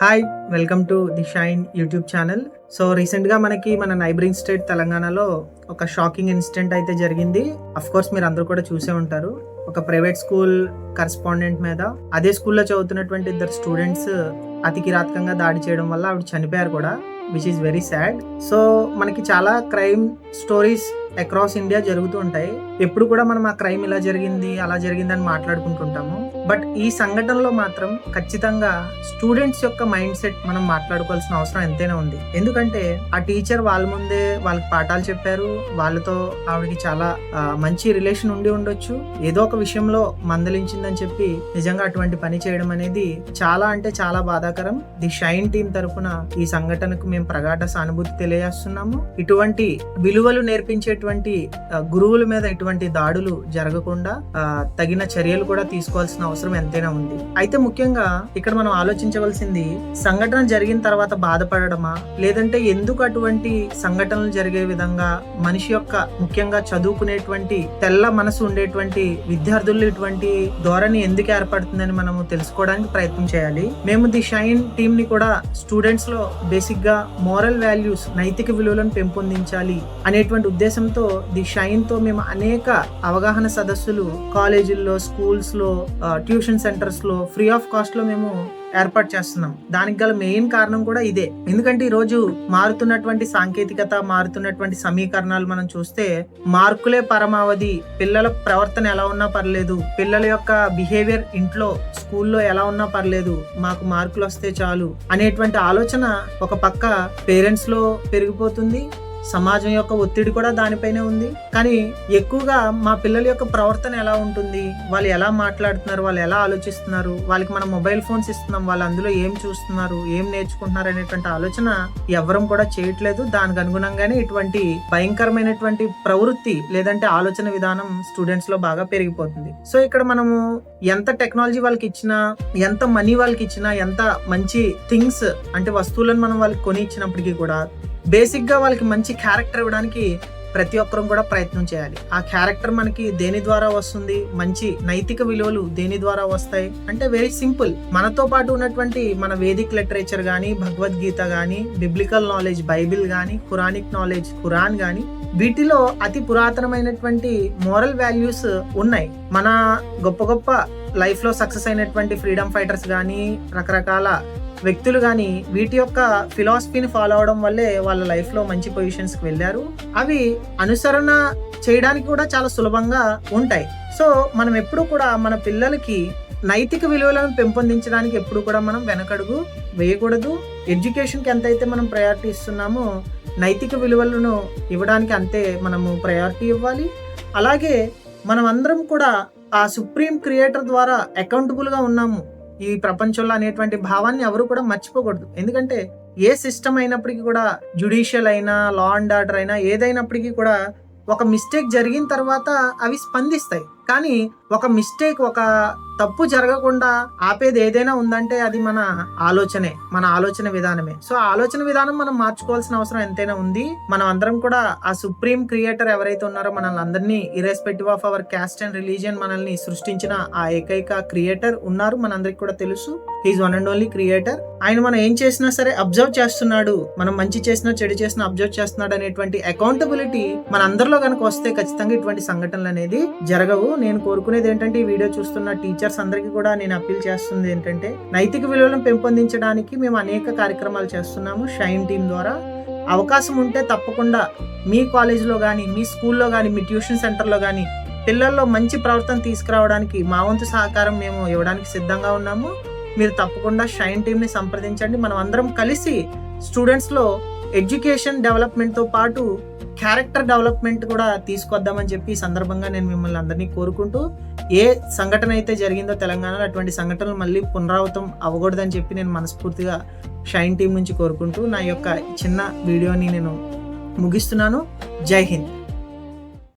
Hi, welcome to the shine YouTube channel. So రీసెంట్గా మన neighbouring state తెలంగాణలో ఒక షాకింగ్ ఇన్సిడెంట్ అయితే జరిగింది. అఫ్ కోర్స్ మీరు అందరూ కూడా చూసే ఉంటారు. ఒక ప్రైవేట్ స్కూల్ కరెస్పాండెంట్ మీద అదే స్కూల్లో చదువుతున్నటువంటి ఇద్దరు స్టూడెంట్స్ అతి కిరాతకంగా దాడి చేయడం వల్ల ఆవిడ చనిపోయారు కూడా, which is very sad. So మనకి చాలా క్రైమ్ స్టోరీస్ అక్రాస్ ఇండియా జరుగుతూ ఉంటాయి. ఎప్పుడు కూడా మనం ఆ క్రైమ్ ఇలా జరిగింది అలా జరిగింది అని మాట్లాడుకుంటుంటాము. బట్ ఈ సంఘటనలో మాత్రం ఖచ్చితంగా స్టూడెంట్స్ యొక్క మైండ్ సెట్ మనం మాట్లాడుకోవాల్సిన అవసరం ఎంతైనా ఉంది. ఎందుకంటే ఆ టీచర్ వాళ్ళ ముందే వాళ్ళకి పాఠాలు చెప్పారు. వాళ్ళతో ఆవిడకి చాలా మంచి రిలేషన్ ఉండి ఉండొచ్చు. ఏదో ఒక విషయంలో మందలించిందని చెప్పి నిజంగా అటువంటి పని చేయడం అనేది చాలా అంటే చాలా బాధాకరం. ది షైన్ టీమ్ తరఫున ఈ సంఘటనకు మేము ప్రగాఢ సానుభూతి తెలియజేస్తున్నాము. ఇటువంటి విలువలు నేర్పించేటువంటి గురువుల మీద ఇటువంటి దాడులు జరగకుండా తగిన చర్యలు కూడా తీసుకోవాల్సిన అవసరం ఎంతైనా ఉంది. అయితే ముఖ్యంగా ఇక్కడ మనం ఆలోచించవలసింది, సంఘటన జరిగిన తర్వాత బాధపడడమా, లేదంటే ఎందుకు అటువంటి సంఘటనలు జరిగే విధంగా మనిషి యొక్క ముఖ్యంగా చదువుకునేటువంటి తెల్ల మనసు ఉండేటువంటి విద్యార్థులు ఇటువంటి ధోరణి ఎందుకు ఏర్పడుతుందని మనము తెలుసుకోవడానికి ప్రయత్నం చేయాలి. మేము ది షైన్ టీమ్ ని కూడా స్టూడెంట్స్ లో బేసిక్ గా మోరల్ వాల్యూస్, నైతిక విలువలను పెంపొందించాలి అనేటువంటి ఉద్దేశంతో ది షైన్ తో మేము అనేక అవగాహన సదస్సులు కాలేజీల్లో, స్కూల్స్ లో, ట్యూషన్ సెంటర్స్ లో ఫ్రీ ఆఫ్ కాస్ట్ లో మేము ఏర్పాటు చేస్తున్నాం. దానికి గల మెయిన్ కారణం కూడా ఇదే. ఎందుకంటే ఈ రోజు మారుతున్నటువంటి సాంకేతికత, మారుతున్నటువంటి సమీకరణాలు మనం చూస్తే మార్కులే పరమావధి, పిల్లల ప్రవర్తన ఎలా ఉన్నా పర్లేదు, పిల్లల యొక్క బిహేవియర్ ఇంట్లో స్కూల్లో ఎలా ఉన్నా పర్లేదు, మాకు మార్కులు వస్తే చాలు అనేటువంటి ఆలోచన ఒక పక్క పేరెంట్స్ లో పెరిగిపోతుంది. సమాజం యొక్క ఒత్తిడి కూడా దానిపైనే ఉంది. కానీ ఎక్కువగా మా పిల్లల యొక్క ప్రవర్తన ఎలా ఉంటుంది, వాళ్ళు ఎలా మాట్లాడుతున్నారు, వాళ్ళు ఎలా ఆలోచిస్తున్నారు, వాళ్ళకి మనం మొబైల్ ఫోన్స్ ఇస్తున్నాం, వాళ్ళు అందులో ఏం చూస్తున్నారు, ఏం నేర్చుకుంటున్నారు అనేటువంటి ఆలోచన ఎవరం కూడా చేయట్లేదు. దానికి అనుగుణంగానే ఇటువంటి భయంకరమైనటువంటి ప్రవృత్తి లేదంటే ఆలోచన విధానం స్టూడెంట్స్ లో బాగా పెరిగిపోతుంది. సో ఇక్కడ మనము ఎంత టెక్నాలజీ వాళ్ళకి ఇచ్చినా, ఎంత మనీ వాళ్ళకి ఇచ్చినా, ఎంత మంచి థింగ్స్ అంటే వస్తువులను మనం వాళ్ళకి కొని ఇచ్చినప్పటికీ కూడా బేసిక్ గా వాళ్ళకి మంచి క్యారెక్టర్ ఇవ్వడానికి ప్రతి ఒక్కరం కూడా ప్రయత్నం చేయాలి. ఆ క్యారెక్టర్ మనకి దేని ద్వారా వస్తుంది, మంచి నైతిక విలువలు దేని ద్వారా వస్తాయి అంటే వెరీ సింపుల్. మనతో పాటు ఉన్నటువంటి మన వేదిక్ లిటరేచర్ గానీ, భగవద్గీత గానీ, బిబ్లికల్ నాలెడ్జ్ బైబిల్ గానీ, ఖురానిక్ నాలెడ్జ్ ఖురాన్ గానీ, వీటిలో అతి పురాతనమైనటువంటి మోరల్ వాల్యూస్ ఉన్నాయి. మన గొప్ప గొప్ప లైఫ్ లో సక్సెస్ అయినటువంటి ఫ్రీడమ్ ఫైటర్స్ గానీ, రకరకాల వ్యక్తులు కానీ వీటి యొక్క ఫిలాసఫీని ఫాలో అవడం వల్లే వాళ్ళ లైఫ్ లో మంచి పొజిషన్స్ కి వెళ్ళారు. అవి అనుసరణ చేయడానికి కూడా చాలా సులభంగా ఉంటాయి. సో మనం ఎప్పుడు కూడా మన పిల్లలకి నైతిక విలువలను పెంపొందించడానికి ఎప్పుడు కూడా మనం వెనకడుగు వేయకూడదు. ఎడ్యుకేషన్కి ఎంతైతే మనం ప్రయారిటీ ఇస్తున్నామో నైతిక విలువలను ఇవ్వడానికి అంతే మనము ప్రయారిటీ ఇవ్వాలి. అలాగే మనం అందరం కూడా ఆ సుప్రీం క్రియేటర్ ద్వారా అకౌంటబుల్ గా ఉన్నాము ఈ ప్రపంచంలో అనేటువంటి భావాన్ని ఎవరు కూడా మర్చిపోకూడదు. ఎందుకంటే ఏ సిస్టమ్ అయినప్పటికీ కూడా, జ్యుడిషియల్ అయినా, లా అండ్ ఆర్డర్ అయినా, ఏదైనప్పటికీ కూడా ఒక మిస్టేక్ జరిగిన తర్వాత అవి స్పందిస్తాయి. కానీ ఒక మిస్టేక్, ఒక తప్పు జరగకుండా ఆపేది ఏదైనా ఉందంటే అది మన ఆలోచనే, మన ఆలోచన విధానమే. సో ఆ ఆలోచన విధానం మనం మార్చుకోవాల్సిన అవసరం ఎంతైనా ఉంది. మనం అందరం కూడా ఆ సుప్రీం క్రియేటర్ ఎవరైతే ఉన్నారో మనల్ని అందరినీ irrespective of our caste and religion మనల్ని సృష్టించిన ఆ ఏకైక క్రియేటర్ ఉన్నారు, మనందరికి కూడా తెలుసు. He is one and only creator. ఆయన మనం ఏం చేసినా సరే అబ్జర్వ్ చేస్తున్నాడు, మనం మంచి చేసినా చెడు చేసినా అబ్జర్వ్ చేస్తున్నాడు అనేటువంటి అకౌంటబిలిటీ మన అందరిలో కనుక వస్తే ఖచ్చితంగా ఇటువంటి సంఘటనలు అనేది జరగవు. నేను కోరుకునేది ఏంటంటే ఈ వీడియో చూస్తున్న టీచర్స్ అందరికీ కూడా నేను అప్పీల్ చేస్తుంది ఏంటంటే, నైతిక విలువలను పెంపొందించడానికి మేము అనేక కార్యక్రమాలు చేస్తున్నాము షైన్ టీం ద్వారా. అవకాశం ఉంటే తప్పకుండా మీ కాలేజీలో కానీ, మీ స్కూల్లో కానీ, మీ ట్యూషన్ సెంటర్లో కానీ పిల్లల్లో మంచి ప్రవర్తన తీసుకురావడానికి మా వంతు సహకారం మేము ఇవ్వడానికి సిద్ధంగా ఉన్నాము. మీరు తప్పకుండా షైన్ టీంని సంప్రదించండి. మనం అందరం కలిసి స్టూడెంట్స్లో ఎడ్యుకేషన్ డెవలప్మెంట్తో పాటు క్యారెక్టర్ డెవలప్మెంట్ కూడా తీసుకొద్దామని చెప్పి ఈ సందర్భంగా నేను మిమ్మల్ని అందరినీ కోరుకుంటూ, ఏ సంఘటన అయితే జరిగిందో తెలంగాణలో అటువంటి సంఘటనలు మళ్ళీ పునరావృతం అవ్వకూడదని చెప్పి నేను మనస్ఫూర్తిగా షైన్ టీం నుంచి కోరుకుంటూ నా యొక్క చిన్న వీడియోని నేను ముగిస్తున్నాను. జై హింద్.